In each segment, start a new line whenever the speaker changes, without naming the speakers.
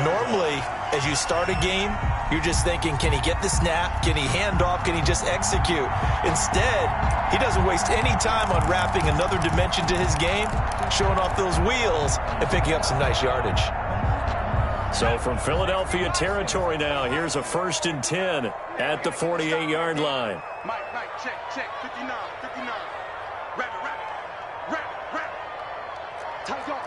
normally, as you start a game, you're just thinking, can he get the snap? Can he hand off? Can he just execute? Instead, he doesn't waste any time unwrapping another dimension to his game, showing off those wheels, and picking up some nice yardage.
So from Philadelphia territory now, here's a 1st and 10 at the 48-yard line.
Mike, check, 59. Rabbit. Tight dog.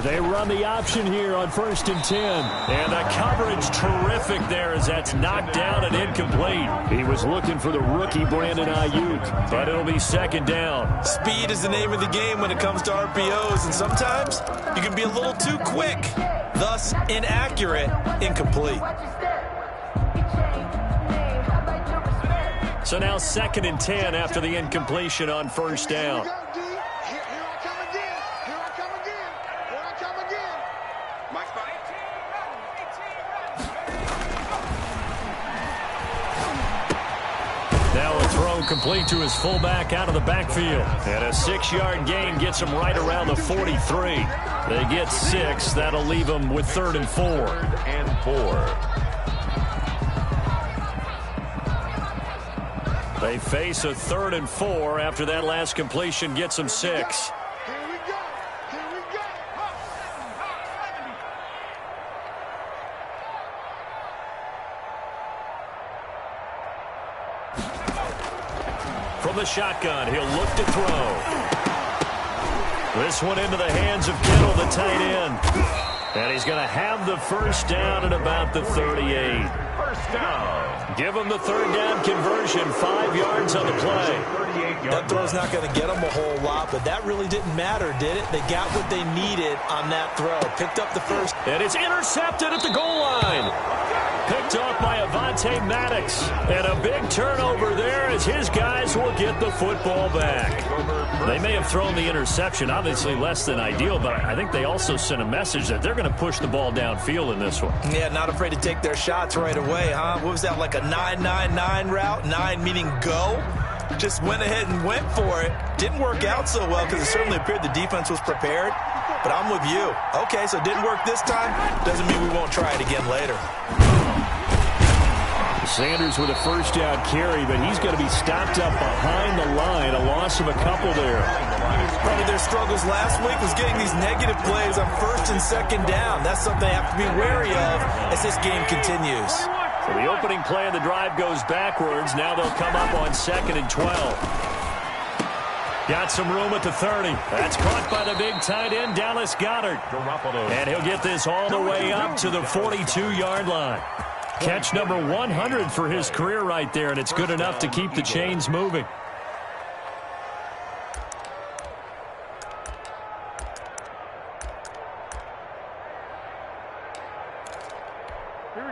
They run the option here on 1st and 10. And the coverage terrific there as that's knocked down and incomplete. He was looking for the rookie Brandon Ayuk, but it'll be 2nd down.
Speed is the name of the game when it comes to RPOs, and sometimes you can be a little too quick, thus inaccurate, incomplete.
So now 2nd and 10 after the incompletion on 1st down. Complete to his fullback out of the backfield. And a 6-yard gain gets him right around the 43. They get 6. That'll leave them with 3rd and 4. They face a 3rd and 4 after that last completion gets them 6. From the shotgun, he'll look to throw. This one into the hands of Kittle, the tight end. And he's going to have the 1st down at about the 38.
1st down.
Give him the 3rd down conversion, 5 yards on the play.
That throw's not going to get them a whole lot, but that really didn't matter, did it? They got what they needed on that throw. Picked up the 1st.
And it's intercepted at the goal line. Picked off by Avonte Maddox. And a big turnover there as his guys will get the football back. They may have thrown the interception, obviously less than ideal, but I think they also sent a message that they're going to push the ball downfield in this one.
Yeah, not afraid to take their shots right away, huh? What was that, like a 9-9-9 route? 9 meaning go? Just went ahead and went for it. Didn't work out so well because it certainly appeared the defense was prepared. But I'm with you. Okay, so it didn't work this time. Doesn't mean we won't try it again later.
Sanders with a 1st down carry, but he's going to be stopped up behind the line. A loss of a couple there.
Probably their struggles last week was getting these negative plays on 1st and 2nd down. That's something they have to be wary of as this game continues.
So the opening play of the drive goes backwards. Now they'll come up on 2nd and 12. Got some room at the 30. That's caught by the big tight end, Dallas Goedert. And he'll get this all the way up to the 42-yard line. Catch number 100 for his career right there, and it's good enough to keep the chains moving.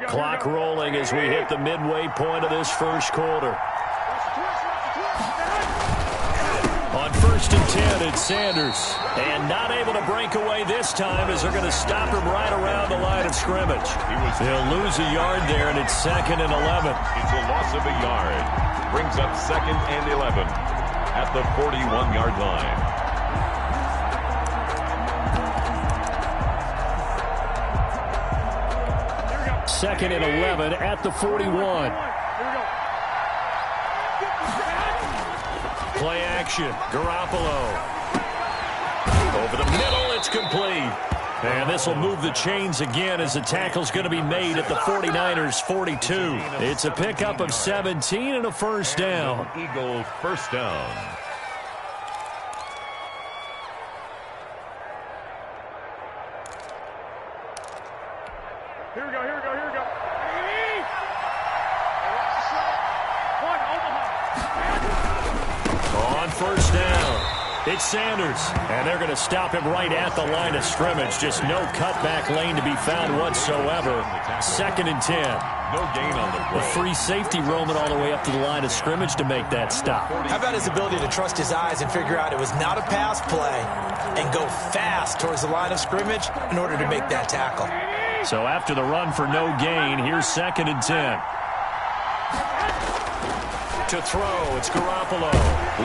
Clock rolling as we hit the midway point of this 1st quarter. On 1st and 10, it's Sanders. And not able to break away this time as they're going to stop him right around the line of scrimmage. He'll lose a yard there, and it's 2nd and 11.
It's a loss of a yard. Brings up 2nd and 11 at the 41-yard line.
Second and 11 at the 41. Play action. Garoppolo. Over the middle, it's complete. And this will move the chains again as the tackle's going to be made at the 49ers' 42. It's a pickup of 17 and a 1st down.
Eagles 1st down.
Here we go.
On 1st down, it's Sanders. And they're going to stop him right at the line of scrimmage. Just no cutback lane to be found whatsoever. 2nd and 10.
No gain on the play.
A free safety roaming all the way up to the line of scrimmage to make that stop.
How about his ability to trust his eyes and figure out it was not a pass play and go fast towards the line of scrimmage in order to make that tackle.
So after the run for no gain, here's 2nd and 10. To throw, it's Garoppolo.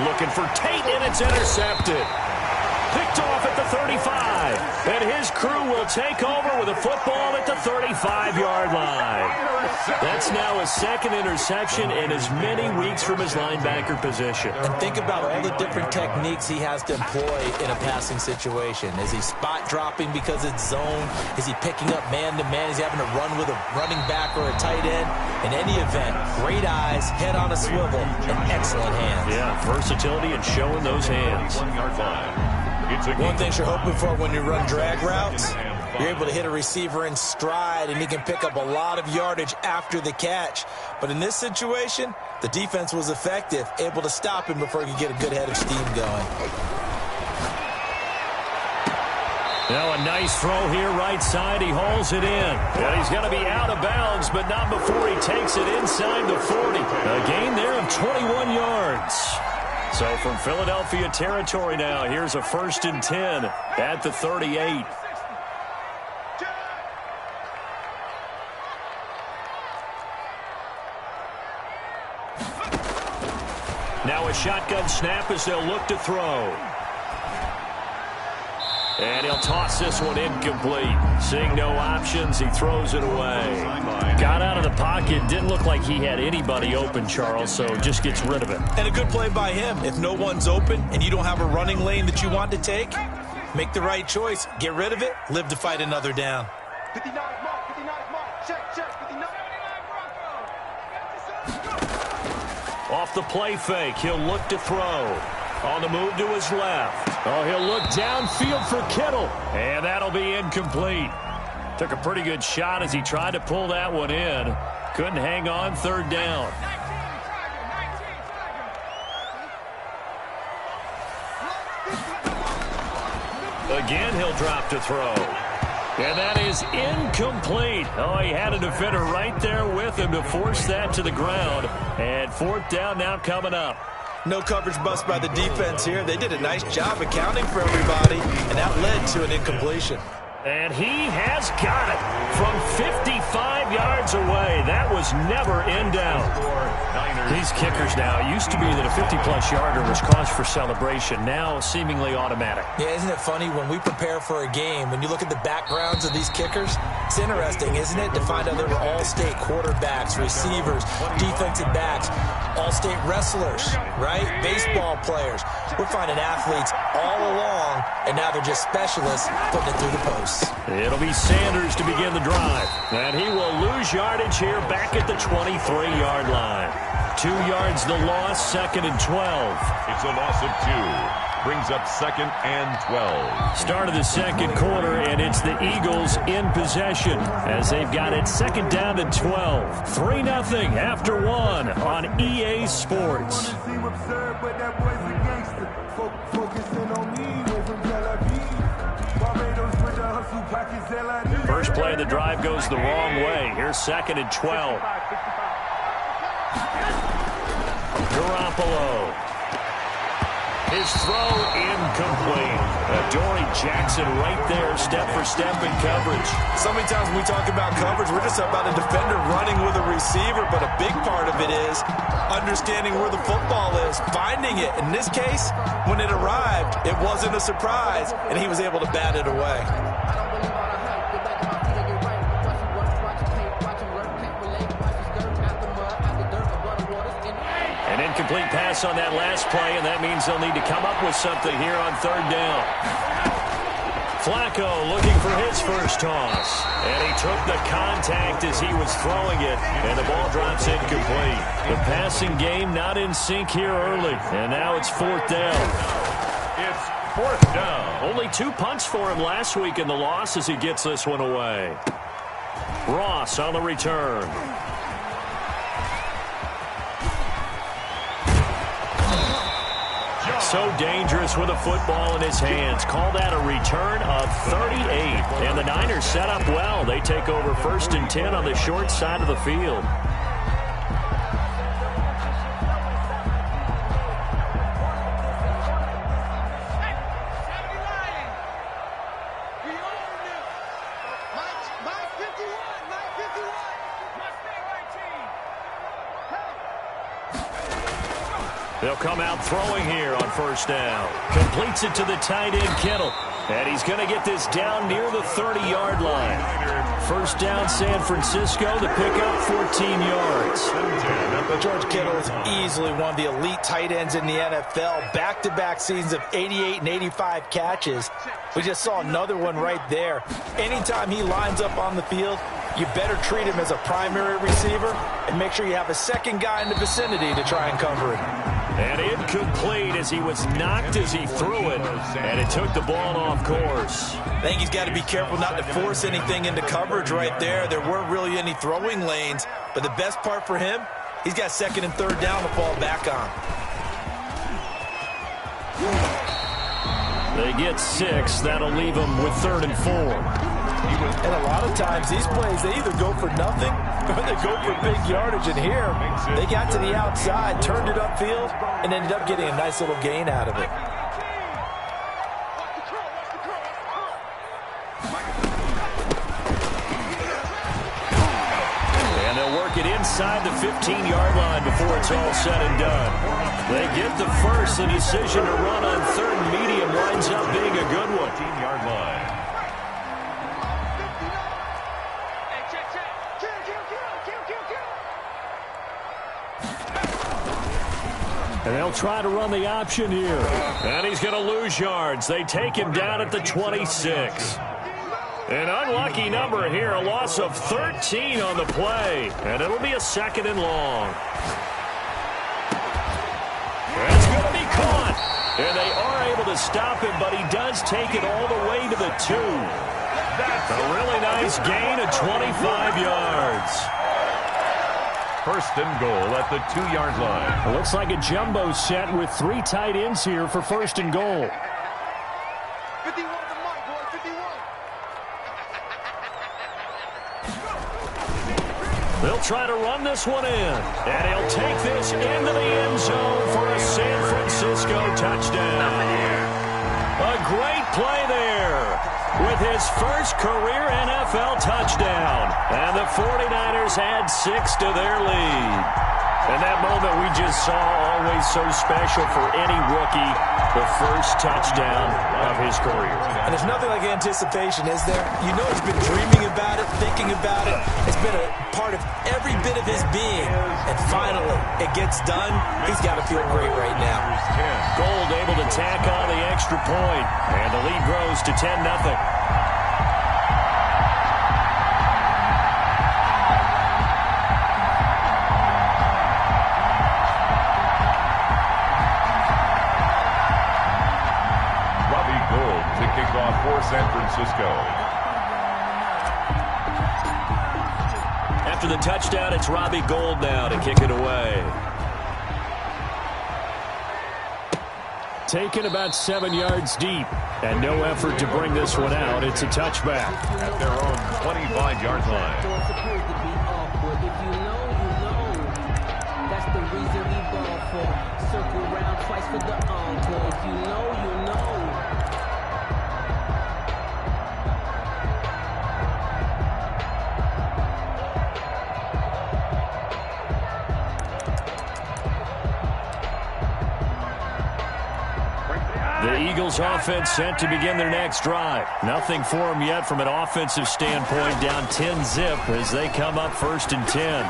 Looking for Tate, and it's intercepted. Picked off at the 35. And his crew will take over with a football at the 35-yard line. That's now his second interception in as many weeks from his linebacker position.
And think about all the different techniques he has to employ in a passing situation. Is he spot dropping because it's zone? Is he picking up man-to-man? Is he having to run with a running back or a tight end? In any event, great eyes, head on a swivel, and excellent hands.
Yeah, versatility and showing those hands.
1 yard line.
One thing you're hoping for when you run drag routes, you're able to hit a receiver in stride, and he can pick up a lot of yardage after the catch. But in this situation, the defense was effective, able to stop him before he could get a good head of steam going.
Now a nice throw here right side. He hauls it in. And he's going to be out of bounds, but not before he takes it inside the 40. A gain there of 21 yards. So from Philadelphia territory now, here's a 1st and 10 at the 38. Now a shotgun snap as they'll look to throw. And he'll toss this one incomplete. Seeing no options, he throws it away. Got out of the pocket. Didn't look like he had anybody open, Charles, so just gets rid of it.
And a good play by him. If no one's open and you don't have a running lane that you want to take, make the right choice. Get rid of it. Live to fight another down.
59 mark, 59 mark. Check, 59.
Off the play fake, he'll look to throw. On the move to his left. Oh, he'll look downfield for Kittle. And that'll be incomplete. Took a pretty good shot as he tried to pull that one in. Couldn't hang on, 3rd down. Again, he'll drop to throw. And that is incomplete. Oh, he had a defender right there with him to force that to the ground. And 4th down now coming up.
No coverage bust by the defense here. They did a nice job accounting for everybody, and that led to an incompletion.
And he has got it from 55 yards away. That was never in doubt. These kickers now, it used to be that a 50-plus yarder was cause for celebration. Now seemingly automatic.
Yeah, isn't it funny when we prepare for a game, when you look at the backgrounds of these kickers, it's interesting, isn't it, to find out they were all-state quarterbacks, receivers, defensive backs, all-state wrestlers, right? Baseball players. We're finding athletes all along, and now they're just specialists putting it through the posts.
It'll be Sanders to begin the drive. And he will lose yardage here back at the 23-yard line. 2 yards the loss, 2nd and 12.
It's a loss of 2. Brings up 2nd and 12.
Start of the 2nd quarter, and it's the Eagles in possession as they've got it 2nd down and 12. 3-0 after 1 on EA Sports. First play of the drive goes the wrong way. Here's 2nd and 12. Garoppolo. His throw incomplete. Adoree Jackson right there, step for step in coverage.
So many times when we talk about coverage, we're just about a defender running with a receiver, but a big part of it is understanding where the football is, finding it. In this case, when it arrived, it wasn't a surprise, and he was able to bat it away.
An incomplete pass on that last play, and that means they'll need to come up with something here on 3rd down. Flacco looking for his first toss. And he took the contact as he was throwing it, and the ball drops incomplete. The passing game not in sync here early, and now it's 4th down.
It's 4th down.
Only 2 punts for him last week in the loss as he gets this one away. Ross on the return. So dangerous with a football in his hands. Call that a return of 38. And the Niners set up well. They take over 1st and 10 on the short side of the field. They'll come out throwing here on first down. Completes it to the tight end, Kittle. And he's going to get this down near the 30-yard line. First down, San Francisco. The pickup, 14 yards.
George Kittle is easily one of the elite tight ends in the NFL. Back-to-back seasons of 88 and 85 catches. We just saw another one right there. Anytime he lines up on the field, you better treat him as a primary receiver and make sure you have a second guy in the vicinity to try and cover it.
And incomplete as he was knocked as he threw it, and it took the ball off course.
I think he's got to be careful not to force anything into coverage right there. There weren't really any throwing lanes, but the best part for him, he's got second and third down to fall back on.
They get 6. That'll leave them with 3rd and 4.
And a lot of times, these plays, they either go for nothing or they go for big yardage. And here, they got to the outside, turned it upfield, and ended up getting a nice little gain out of it.
And they'll work it inside the 15-yard line before it's all said and done. They get the first. The decision to run on 3rd and medium winds up being a good one.
15-yard line.
And they'll try to run the option here. And he's going to lose yards. They take him down at the 26. An unlucky number here, a loss of 13 on the play. And it'll be a 2nd and long. That's going to be caught. And they are able to stop him, but he does take it all the way to the 2. That's a really nice gain of 25 yards.
1st and goal at the 2-yard line.
It looks like a jumbo set with 3 tight ends here for 1st and goal.
51 to Mike, boy, 51.
They'll try to run this one in. And he'll take this into the end zone for a San Francisco touchdown. A great play there with his first career NFL touchdown. And the 49ers add 6 to their lead. And that moment we just saw, always so special for any rookie, the first touchdown of his career.
And there's nothing like anticipation, is there? You know he's been dreaming about it, thinking about it. It's been a part of every bit of his being. And finally, it gets done. He's got to feel great right now.
Gold able to tack on the extra point. And the lead grows to 10-0.
For San Francisco.
After the touchdown, it's Robbie Gould now to kick it away. Taken about 7 yards deep, and no effort to bring this one out. It's a touchback.
At their own 25-yard line.
That's the reason we ball for. Circle round twice for the encore. If you know, you know.
The Eagles offense set to begin their next drive. Nothing for them yet from an offensive standpoint, down 10-0 as they come up 1st and 10.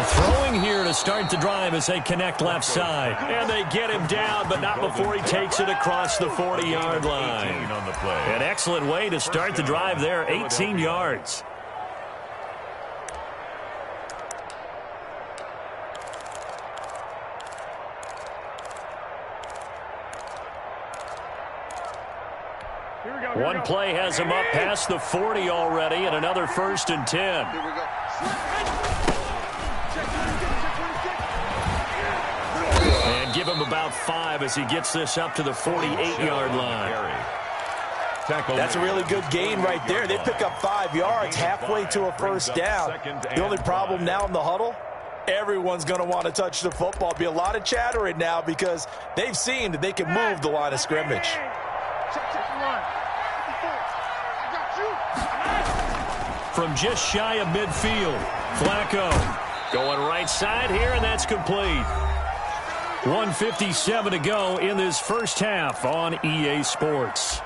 Throwing here to start the drive as they connect left side. And they get him down, but not before he takes it across the 40-yard line. An excellent way to start the drive there, 18 yards. One play has him up past the 40 already, and another 1st and 10.
Here we go.
And give him about 5 as he gets this up to the 48-yard line.
That's a really good gain right there. They pick up 5 yards halfway to a first down. The only problem now in the huddle, everyone's going to want to touch the football. Be a lot of chattering now because they've seen that they can move the line of scrimmage.
From just shy of midfield, Flacco going right side here, and that's complete. 1:57 to go in this first half on EA Sports.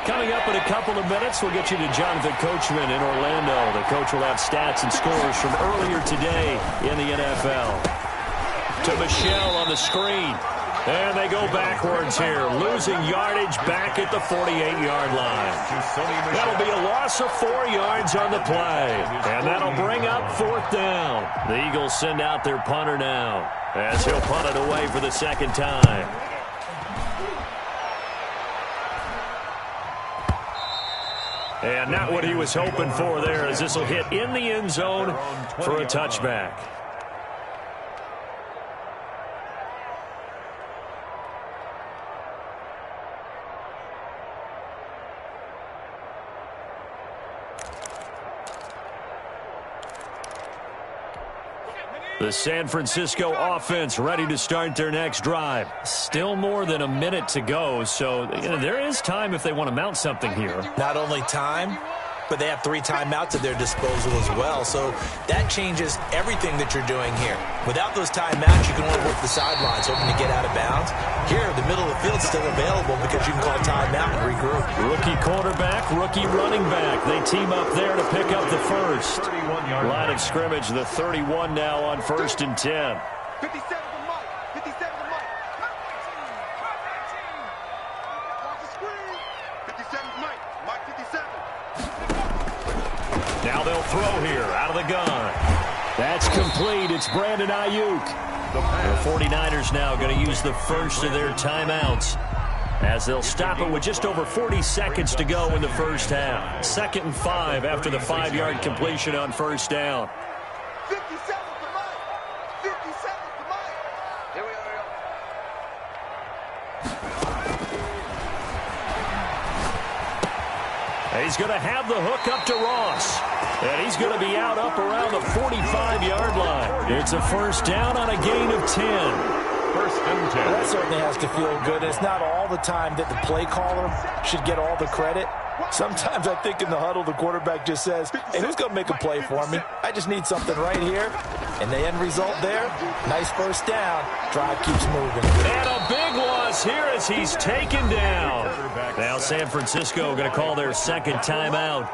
Coming up in a couple of minutes, we'll get you to Jonathan Coachman in Orlando. The coach will have stats and scores from earlier today in the NFL. To Michelle on the screen. And they go backwards here, losing yardage back at the 48-yard line. That'll be a loss of 4 yards on the play. And that'll bring up 4th down. The Eagles send out their punter now as he'll punt it away for the second time. And not what he was hoping for there, as this will hit in the end zone for a touchback. The San Francisco offense ready to start their next drive. Still more than a minute to go, so there is time if they want to mount something here.
Not only time, but they have 3 timeouts at their disposal as well. So that changes everything that you're doing here. Without those timeouts, you can only work the sidelines, hoping to get out of bounds. Here, the middle of the field is still available because you can call timeout and regroup.
Rookie quarterback, rookie running back. They team up there to pick up the first. Line of scrimmage, the 31 now on 1st and 10.
57 to Mike. 57 to Mike. Watch the screen. 57 to Mike. Mike 57.
Now they'll throw here out of the gun. That's complete. It's Brandon Ayuk. The 49ers now going to use the first of their timeouts as they'll stop it with just over 40 seconds to go in the first half. 2nd and 5 after the 5-yard completion on 1st down.
57 to Mike. 57 to Mike. Here we
go. He's going to have the hook up to Ross. And he's going to be out up around the 45-yard line. It's a first down on a gain of 10.
First and 10.
Well, that certainly has to feel good. It's not all the time that the play caller should get all the credit. Sometimes I think in the huddle, the quarterback just says, hey, who's going to make a play for me? I just need something right here. And the end result there, nice first down. Drive keeps moving.
And a big loss here as he's taken down. Now San Francisco going to call their second timeout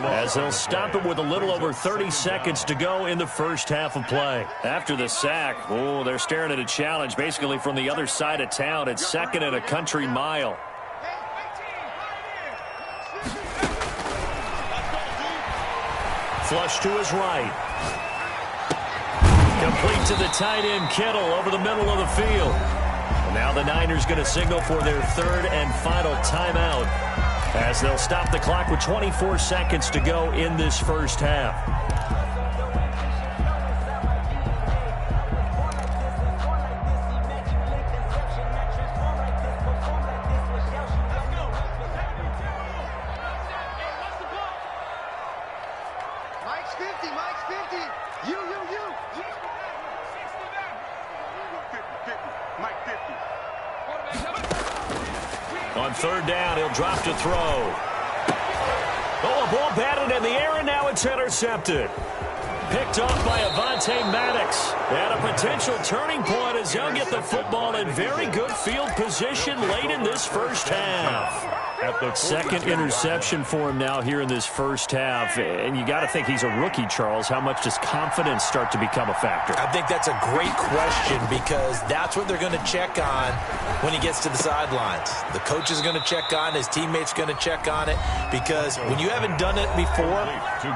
as they'll stop it with a little over 30 seconds to go in the first half of play. After the sack, they're staring at a challenge basically from the other side of town. It's 2nd and a country mile. Flush to his right. Complete to the tight end, Kittle, over the middle of the field. And now the Niners going to signal for their 3rd and final timeout as they'll stop the clock with 24 seconds to go in this first half.
Mike's 50. Mike's 50. You. 50. Mike 50.
On 3rd down, he'll drop to throw. A ball batted in the air, and now it's intercepted. Picked off by Avonte Maddox. And a potential turning point as he'll get the football in very good field position late in this first half.
At the
2nd interception for him now here in this first half. And you got to think he's a rookie, Charles. How much does confidence start to become a factor?
I think that's a great question because that's what they're going to check on when he gets to the sidelines. The coach is going to check on, his teammates going to check on it, because when you haven't done it before,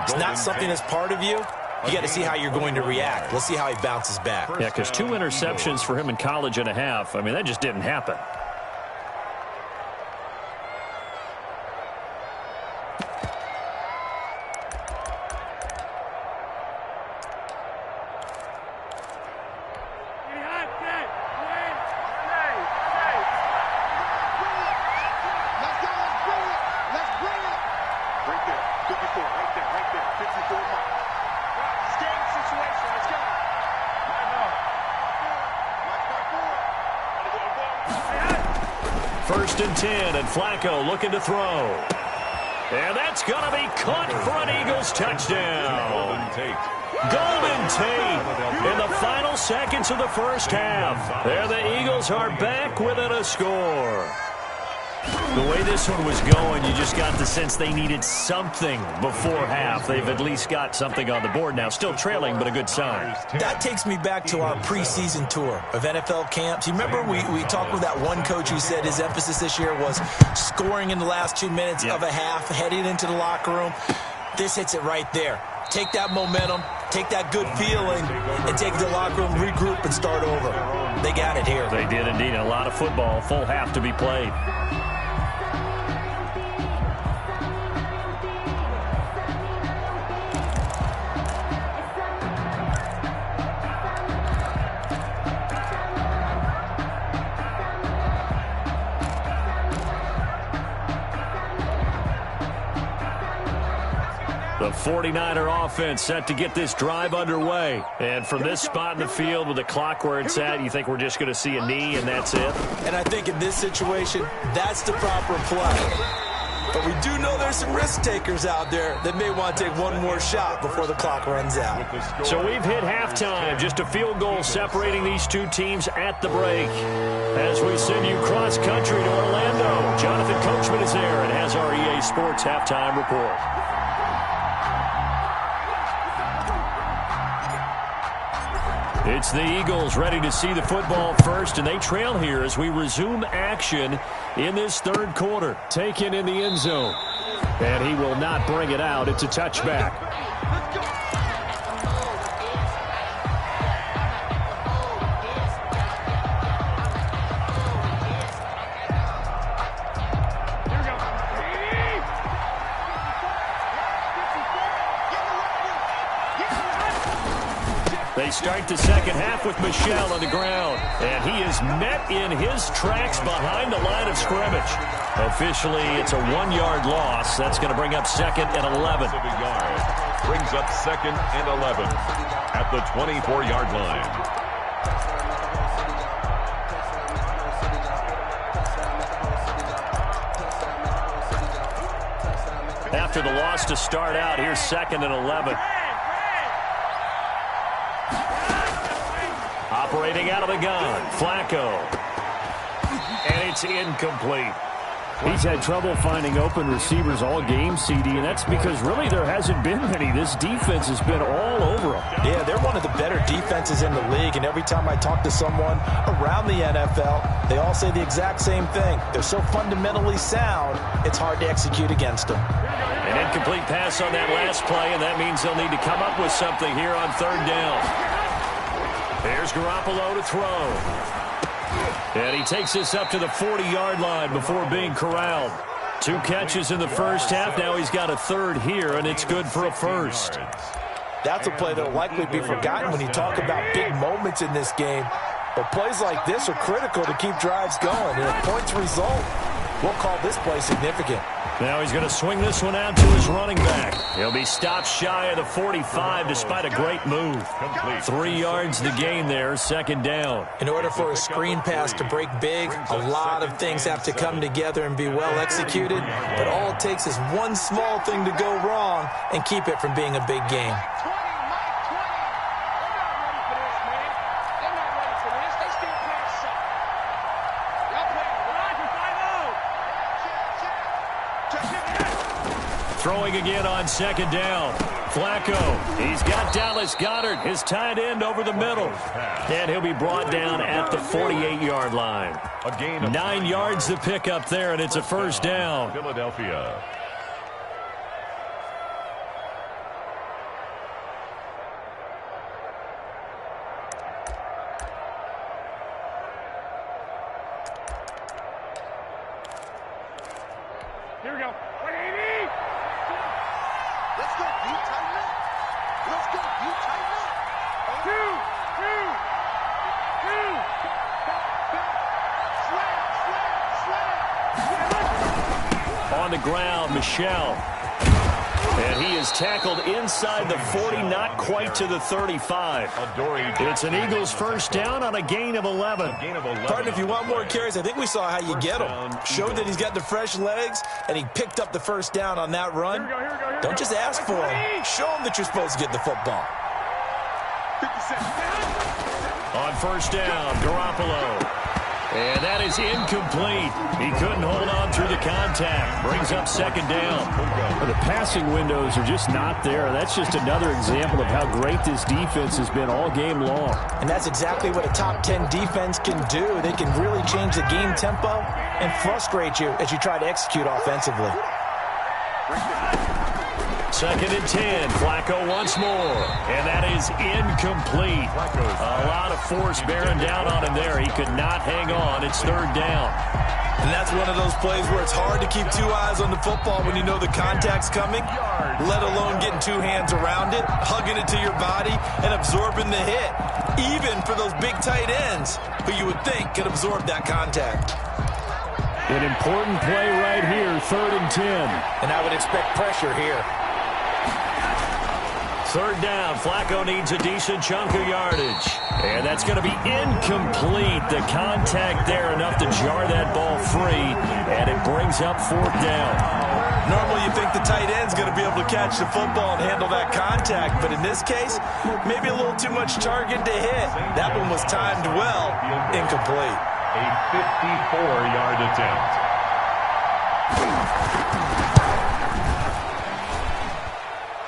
it's not something that's part of you. You got to see how you're going to react. Let's see how he bounces back.
Yeah, because 2 interceptions for him in college and a half. I mean, that just didn't happen. 10, and Flacco looking to throw. And that's going to be caught for an Eagles touchdown. Golden Tate in the final seconds of the first half. There the Eagles are back within a score. The way this one was going, you just got the sense they needed something before half. They've at least got something on the board now. Still trailing, but a good sign.
That takes me back to our preseason tour of NFL camps. You remember we talked with that one coach who said his emphasis this year was scoring in the last 2 minutes of a half, heading into the locker room. This hits it right there. Take that momentum, take that good feeling, and take the locker room, regroup, and start over. They got it here.
They did indeed. A lot of football, full half to be played. The 49er offense set to get this drive underway. And from this spot in the field with the clock where it's at, you think we're just going to see a knee and that's it?
And I think in this situation, that's the proper play. But we do know there's some risk takers out there that may want to take one more shot before the clock runs out.
So we've hit halftime. Just a field goal separating these two teams at the break. As we send you cross-country to Orlando, Jonathan Coachman is there and has our EA Sports halftime report. It's the Eagles ready to see the football first, and they trail here as we resume action in this third quarter. Taken in the end zone. And he will not bring it out. It's a touchback. They start the second half with Michel on the ground. And he is met in his tracks behind the line of scrimmage. Officially, it's a 1-yard loss. That's going to bring up second and 11.
Brings up second and 11 at the 24-yard line.
After the loss to start out, here's second and 11. Operating out of the gun, Flacco. And it's incomplete. He's had trouble finding open receivers all game, CD, and that's because really there hasn't been many. This defense has been all over them.
Yeah, they're one of the better defenses in the league, and every time I talk to someone around the NFL, they all say the exact same thing. They're so fundamentally sound, it's hard to execute against them.
An incomplete pass on that last play, and that means they'll need to come up with something here on third down. There's Garoppolo to throw. And he takes this up to the 40-yard line before being corralled. 2 catches in the first half. Now he's got a third here, and it's good for a first.
That's a play that will likely be forgotten when you talk about big moments in this game. But plays like this are critical to keep drives going. And if points result, we'll call this play significant.
Now he's going to swing this one out to his running back. He'll be stopped shy of the 45 despite a great move. 3 yards the gain there, second down.
In order for a screen pass to break big, a lot of things have to come together and be well executed. But all it takes is one small thing to go wrong and keep it from being a big game.
Throwing again on second down. Flacco, he's got Dallas Goedert, his tight end over the middle. And he'll be brought down at the 48-yard line. 9 yards to pick up there, and it's a first down.
Philadelphia.
Here we go. Let's go, you tighten up. Let's go, you tighten up. 2, 2, 2.
On the ground, Michel. And he is tackled inside the 40, not quite to the 35. It's an Eagles first down on a gain of 11.
Pardon, if you want more carries, I think we saw how you get him. Showed that he's got the fresh legs, and he picked up the first down on that run. Don't just ask for him. Show him that you're supposed to get the football.
On first down, Garoppolo. And that is incomplete. He couldn't hold on through the contact. Brings up second down.
Well, the passing windows are just not there. That's just another example of how great this defense has been all game long.
And that's exactly what a top 10 defense can do. They can really change the game tempo and frustrate you as you try to execute offensively.
Second and 10. Flacco once more. And that is incomplete. A lot of force bearing down on him there. He could not hang on. It's third down.
And that's one of those plays where it's hard to keep two eyes on the football when you know the contact's coming, let alone getting two hands around it, hugging it to your body, and absorbing the hit, even for those big tight ends who you would think could absorb that contact.
An important play right here, third and 10.
And I would expect pressure here.
Third down, Flacco needs a decent chunk of yardage. And that's going to be incomplete. The contact there enough to jar that ball free. And it brings up fourth down.
Normally you think the tight end's going to be able to catch the football and handle that contact. But in this case, maybe a little too much target to hit. That one was timed well. Incomplete.
A 54-yard attempt.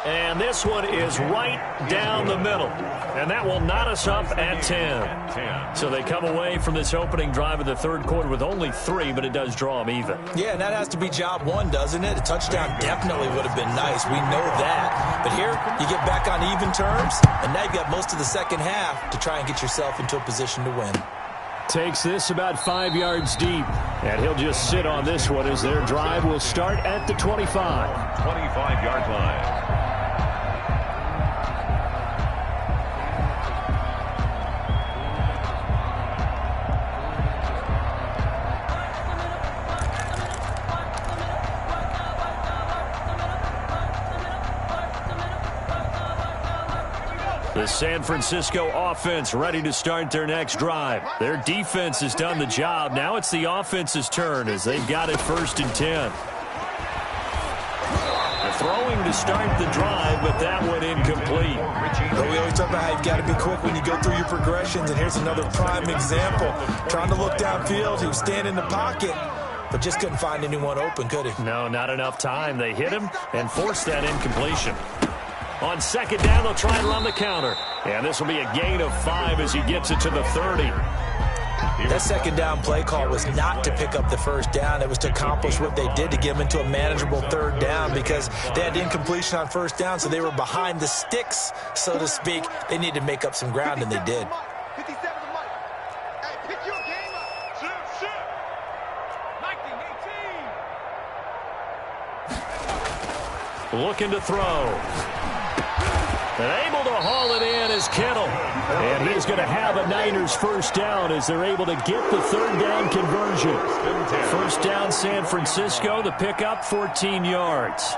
And this one is right down the middle. And that will knot us up at 10. So they come away from this opening drive of the third quarter with only 3, but it does draw them even.
Yeah, and that has to be job one, doesn't it? A touchdown definitely would have been nice. We know that. But here, you get back on even terms, and now you've got most of the second half to try and get yourself into a position to win.
Takes this about 5 yards deep. And he'll just sit on this one as their drive will start at the 25.
25-yard line.
The San Francisco offense ready to start their next drive. Their defense has done the job. Now it's the offense's turn as they've got it first and 10. They're throwing to start the drive, but that one incomplete.
But we always talk about how you've got to be quick when you go through your progressions, and here's another prime example. Trying to look downfield, he was standing in the pocket, but just couldn't find anyone open, could he?
No, not enough time. They hit him and forced that incompletion. On second down, they'll try and run the counter. And this will be a gain of 5 as he gets it to the 30.
That second down play call was not to pick up the first down. It was to accomplish what they did to get them into a manageable third down because they had incompletion on first down, so they were behind the sticks, so to speak. They needed to make up some ground, and they did.
57 to Mike. Hey, pick your game up. Shoot. 19-18.
Looking to throw. And able to haul it in is Kittle. And he's going to have a Niners first down as they're able to get the third down conversion. First down, San Francisco. The pickup, 14 yards.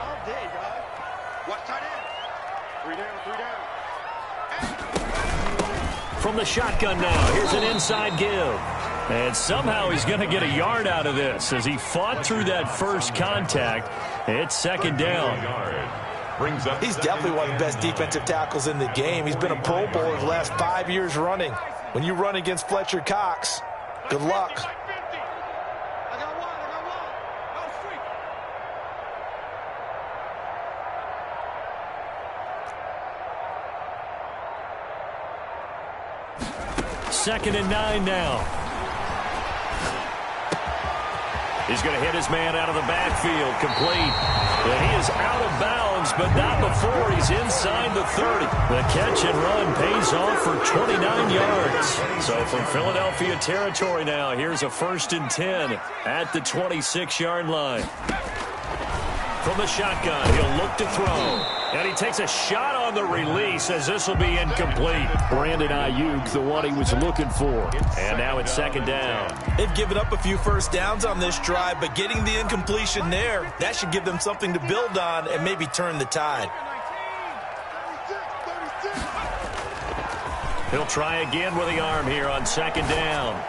All day, dog. Watch tight end. 3 down.
From the shotgun now, here's an inside give. And somehow he's going to get a yard out of this as he fought through that first contact. It's second down.
He's definitely one of the best defensive tackles in the game. He's been a Pro Bowler the last 5 years running. When you run against Fletcher Cox, good luck.
I got one. Oh, streak.
Second and 9 now. He's going to hit his man out of the backfield, complete. And he is out of bounds, but not before he's inside the 30. The catch and run pays off for 29 yards. So from Philadelphia territory now, here's a first and 10 at the 26-yard line. From the shotgun, he'll look to throw. And he takes a shot on the release as this will be incomplete.
Brandon Ayuk, the one he was looking for.
And now it's second down.
They've given up a few first downs on this drive, but getting the incompletion there, that should give them something to build on and maybe turn the tide.
He'll try again with the arm here on second down.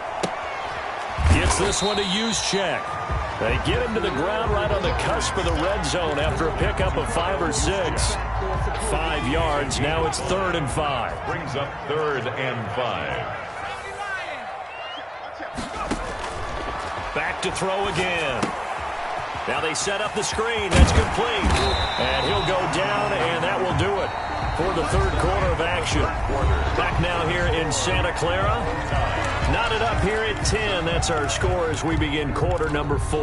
Gets this one to Juszczyk. They get him to the ground right on the cusp of the red zone after a pickup of 5 or 6. 5 yards. Now it's 3rd and 5.
Brings up 3rd and 5.
Back to throw again. Now they set up the screen. That's complete. And he'll go down, and that will do it for the 3rd quarter of action. Back now here in Santa Clara. Knotted up here at 10. That's our score as we begin quarter number 4.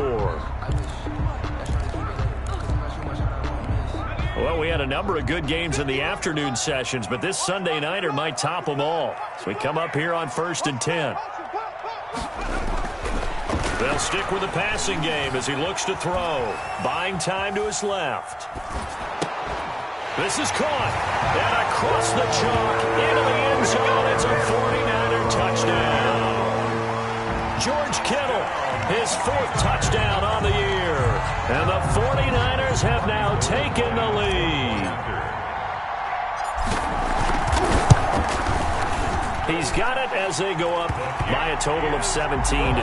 Well, we had a number of good games in the afternoon sessions, but this Sunday nighter might top them all. So we come up here on 1st and 10. They'll stick with the passing game as he looks to throw. Buying time to his left. This is caught. And across the chalk into the end zone. It's a 49er touchdown. George Kittle, his 4th touchdown on the year. And the 49ers have now taken the lead. He's got it as they go up by a total of 17-10.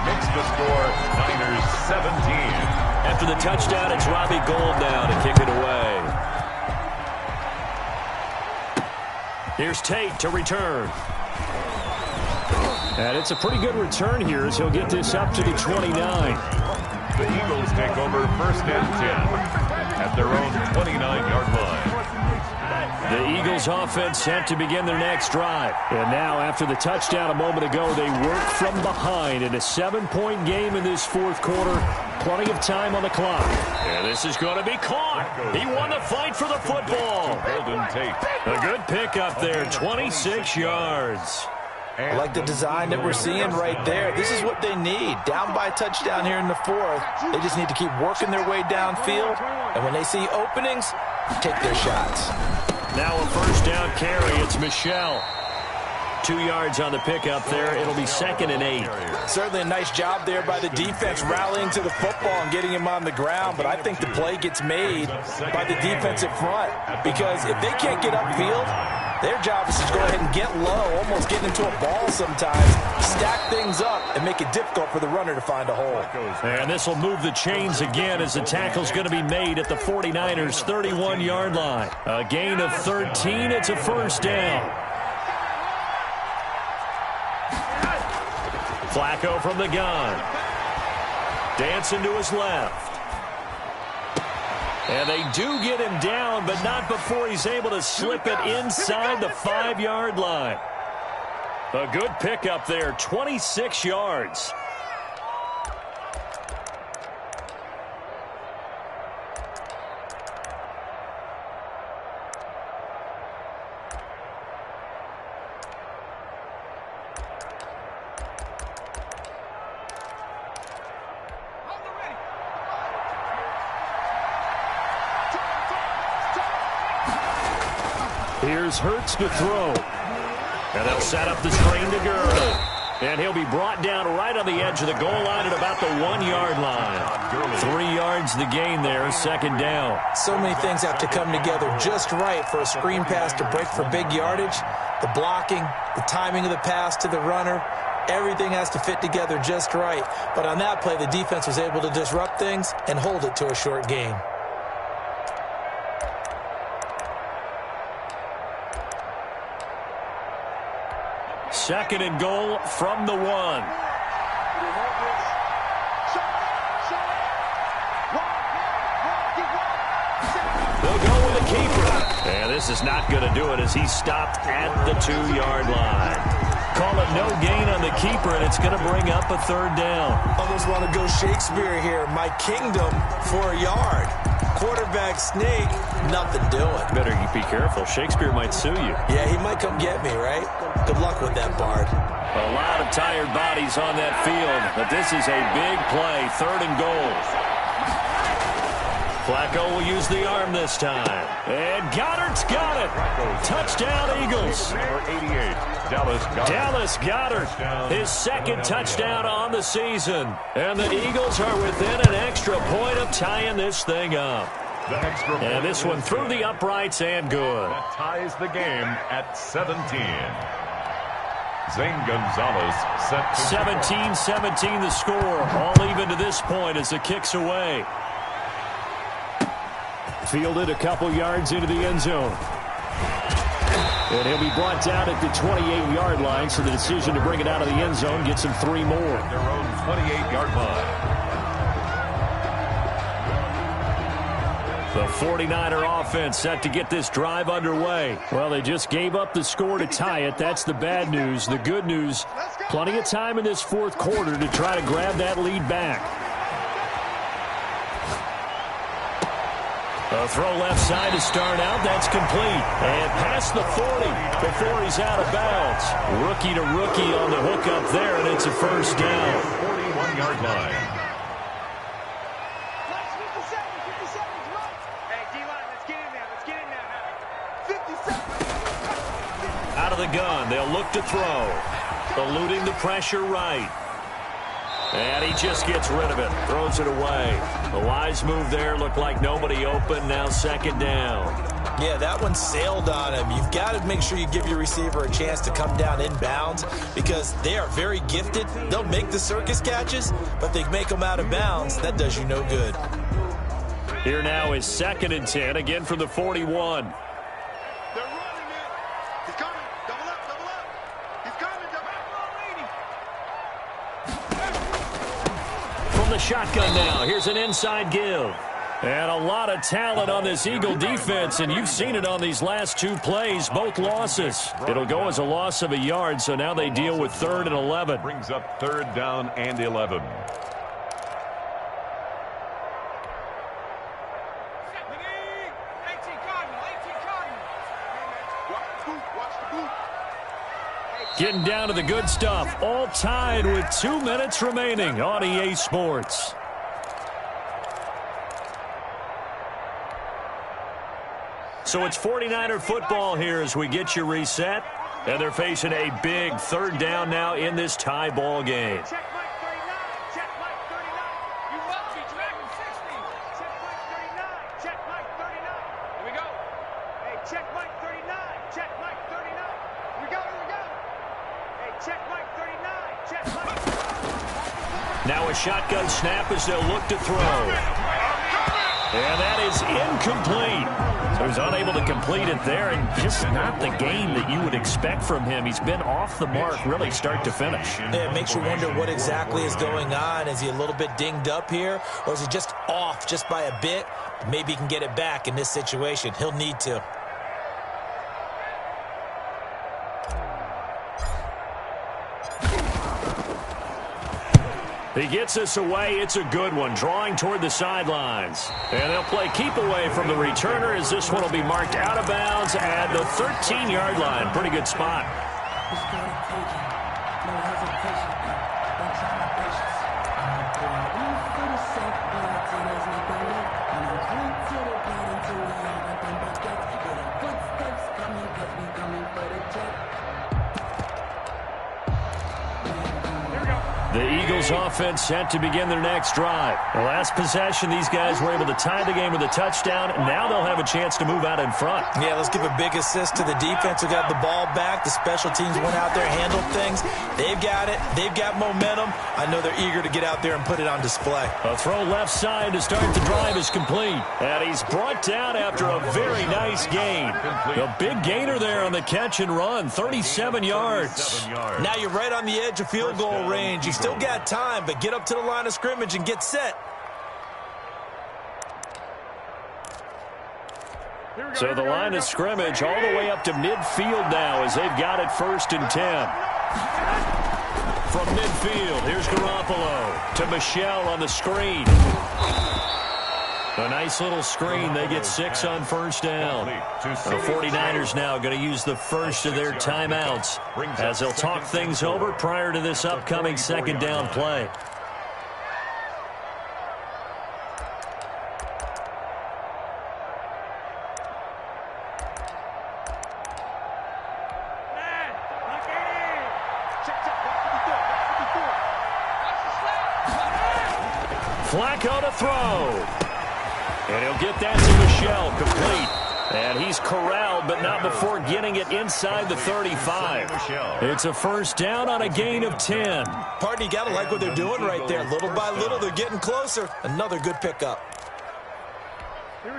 Makes the score Niners 17.
After the touchdown, it's Robbie Gould now to kick it away. Here's Tate to return.
And it's a pretty good return here as he'll get this up to the 29.
The Eagles take over 1st and 10 at their own 29-yard line.
The Eagles offense set to begin their next drive. And now after the touchdown a moment ago, they work from behind in a 7-point game in this 4th quarter. Plenty of time on the clock.
And this is going to be caught. He won the fight for the football.
Golden Tate.
A good pickup there, 26 yards.
I like the design that we're seeing right there. This is what they need. Down by a touchdown here in the 4th. They just need to keep working their way downfield. And when they see openings, take their shots.
Now a 1st down carry. It's Michel. 2 yards on the pickup there. It'll be 2nd and 8.
Certainly a nice job there by the defense rallying to the football and getting him on the ground. But I think the play gets made by the defensive front. Because if they can't get upfield, their job is to go ahead and get low, almost get into a ball sometimes, stack things up, and make it difficult for the runner to find a hole.
And this will move the chains again as the tackle's going to be made at the 49ers' 31-yard line. A gain of 13. It's a 1st down. Flacco from the gun. Dancing to his left. And they do get him down, but not before he's able to slip it inside the 5-yard line. A good pickup there, 26 yards.
Here's Hurts to throw.
And they'll set up the screen to Gurley. And he'll be brought down right on the edge of the goal line at about the 1-yard line. 3 yards the gain there, 2nd down.
So many things have to come together just right for a screen pass to break for big yardage. The blocking, the timing of the pass to the runner, everything has to fit together just right. But on that play, the defense was able to disrupt things and hold it to a short gain.
Second and goal from the 1. They'll go with the keeper. And this is not going to do it as he's stopped at the 2-yard line. Call it no gain on the keeper, and it's going to bring up a 3rd down.
Almost want to go Shakespeare here. My kingdom for a yard. Quarterback sneak, nothing doing.
Better be careful. Shakespeare might sue you.
Yeah, he might come get me, right? Good luck with that, Bard.
A lot of tired bodies on that field, but this is a big play, 3rd and goal. Flacco will use the arm this time. And Goddard's got it. Touchdown, Eagles.
Number 88,
Dallas Goedert, his second touchdown on the season. And the Eagles are within an extra point of tying this thing up. And this one through the uprights and good.
That ties the game at 17. Zane Gonzalez set to
17-17 the score. All even to this point as the kick's away. Fielded a couple yards into the end zone. And he'll be brought down at the 28-yard line, so the decision to bring it out of the end zone gets him 3 more.
their own 28-yard line.
The 49er offense set to get this drive underway. Well, they just gave up the score to tie it. That's the bad news. The good news, plenty of time in this fourth quarter to try to grab that lead back. A throw left side to start out. That's complete. And past the 40 before he's out of bounds. Rookie to rookie on the hook up there, and it's a first down.
41-yard line.
Hey, D-line, let's get in there. Let's get in there now. 57.
Out of the gun. They'll look to throw. Eluding the pressure right. And he just gets rid of it. Throws it away. A wise move there. Looked like nobody open. Now second down.
Yeah, that one sailed on him. You've got to make sure you give your receiver a chance to come down inbounds because they are very gifted. They'll make the circus catches, but they make them out of bounds. That does you no good.
Here now is 2nd and 10, again from the 41.
They're running it. He's coming. Double up, double up. He's coming. Double up.
From the shotgun now, here's an inside give. And a lot of talent on this Eagle defense, and you've seen it on these last 2 plays, both losses. It'll go as a loss of a yard, so now they deal with 3rd and 11.
Brings up 3rd down and 11.
Getting down to the good stuff, all tied with 2 minutes remaining on EA Sports. So it's 49er football here as we get you reset. And they're facing a big 3rd down now in this tie ball game.
Check Mike 39. Check Mike 39. You must be tracking 60. Check Mike 39. Check Mike 39. Here we go. Hey, check Mike 39. Check Mike 39. Here we go. Here we go. Hey, check Mike 39. Check Mike.
Now a shotgun snap as they'll look to throw. And that is incomplete. So he's unable to complete it there, and just not the game that you would expect from him. He's been off the mark really start to finish.
Yeah, it makes you wonder what exactly is going on. Is he a little bit dinged up here, or is he just off just by a bit? Maybe he can get it back in this situation. He'll need to.
He gets us away. It's a good one, drawing toward the sidelines. And they'll play keep away from the returner as this one will be marked out of bounds at the 13-yard line. Pretty good spot. The Eagles offense set to begin their next drive. The last possession, these guys were able to tie the game with a touchdown. Now they'll have a chance to move out in front.
Yeah, let's give a big assist to the defense who got the ball back. The special teams went out there, handled things. They've got it. They've got momentum. I know they're eager to get out there and put it on display.
A throw left side to start the drive is complete. And he's brought down after a very nice gain. A big gainer there on the catch and run, 37 yards.
Now you're right on the edge of field goal range. You still got time, but get up to the line of scrimmage and get set.
So the line of scrimmage all the way up to midfield now as they've got it 1st and 10. From midfield, here's Garoppolo to Michelle on the screen. A nice little screen. They get 6 on 1st down. The 49ers now going to use the first of their timeouts as they'll talk things over prior to this upcoming 2nd down play. Pacheco to throw. And he'll get that to Michel, complete. And he's corralled, but not before getting it inside the 35. It's a first down on a gain of 10.
Partner, you got to like what they're doing right there. Little by little, they're getting closer. Another good pickup.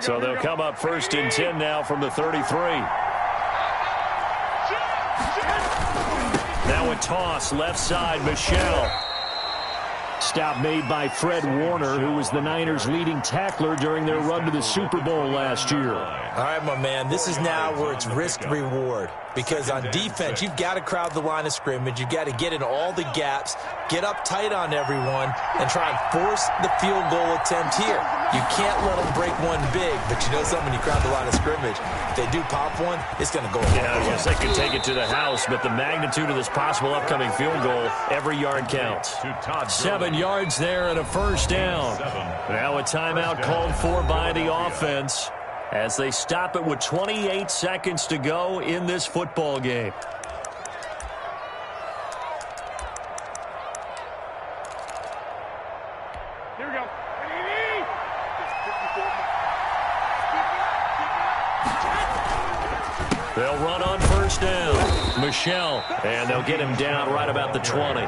So they'll come up first and 10 now from the 33. Now a toss, left side, Michel. Stop made by Fred Warner, who was the Niners' leading tackler during their run to the Super Bowl last year.
All right, my man, this is now where it's risk-reward. Because on defense, you've got to crowd the line of scrimmage. You've got to get in all the gaps, get up tight on everyone, and try and force the field goal attempt here. You can't let them break one big, but you know something, when you crowd the line of scrimmage, if they do pop one, it's going to go away.
Yeah, I guess they could take it to the house, but the magnitude of this possible upcoming field goal, every yard counts. 7 yards there and a first down. Now a timeout called for by the offense as they stop it with 28 seconds to go in this football game.
Here we go.
They'll run on first down. Michel, and they'll get him down right about the 20.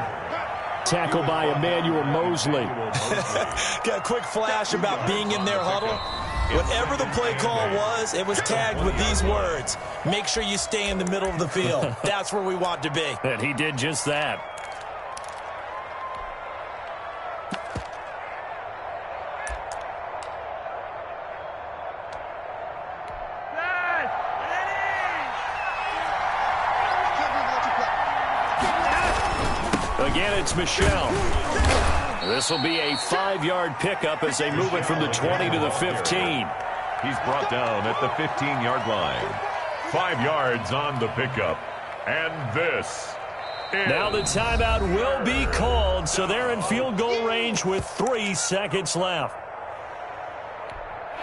Tackle by Emmanuel Mosley.
Got a quick flash about being in their huddle. Whatever the play call was, it was tagged with these words: make sure you stay in the middle of the field. That's where we want to be.
And he did just that. Again, it's Michel. This will be a 5-yard pickup as they move it from the 20 to the 15.
He's brought down at the 15-yard line. 5 yards on the pickup. And this is...
Now the timeout will be called, so they're in field goal range with 3 seconds left.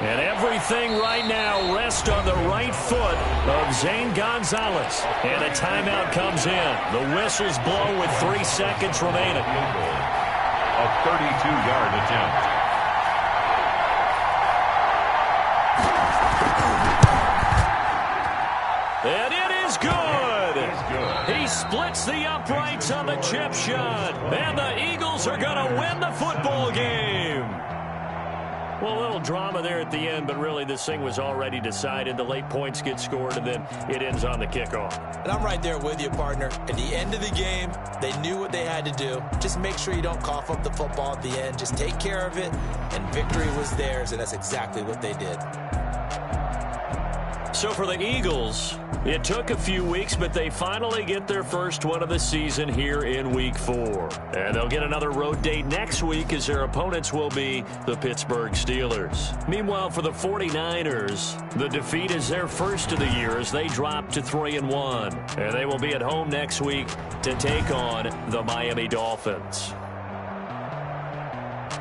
And everything right now rests on the right foot of Zane Gonzalez. And a timeout comes in. The whistles blow with 3 seconds remaining.
A 32-yard attempt.
And it is good. He splits the uprights on the chip shot. And the Eagles are going to win the football game. Well, a little drama there at the end, but really this thing was already decided. The late points get scored, and then it ends on the kickoff.
And I'm right there with you, partner. At the end of the game, they knew what they had to do. Just make sure you don't cough up the football at the end. Just take care of it, and victory was theirs, and that's exactly what they did.
So for the Eagles, it took a few weeks, but they finally get their first one of the season here in Week 4. And they'll get another road date next week as their opponents will be the Pittsburgh Steelers. Meanwhile, for the 49ers, the defeat is their first of the year as they drop to 3-1. And they will be at home next week to take on the Miami Dolphins.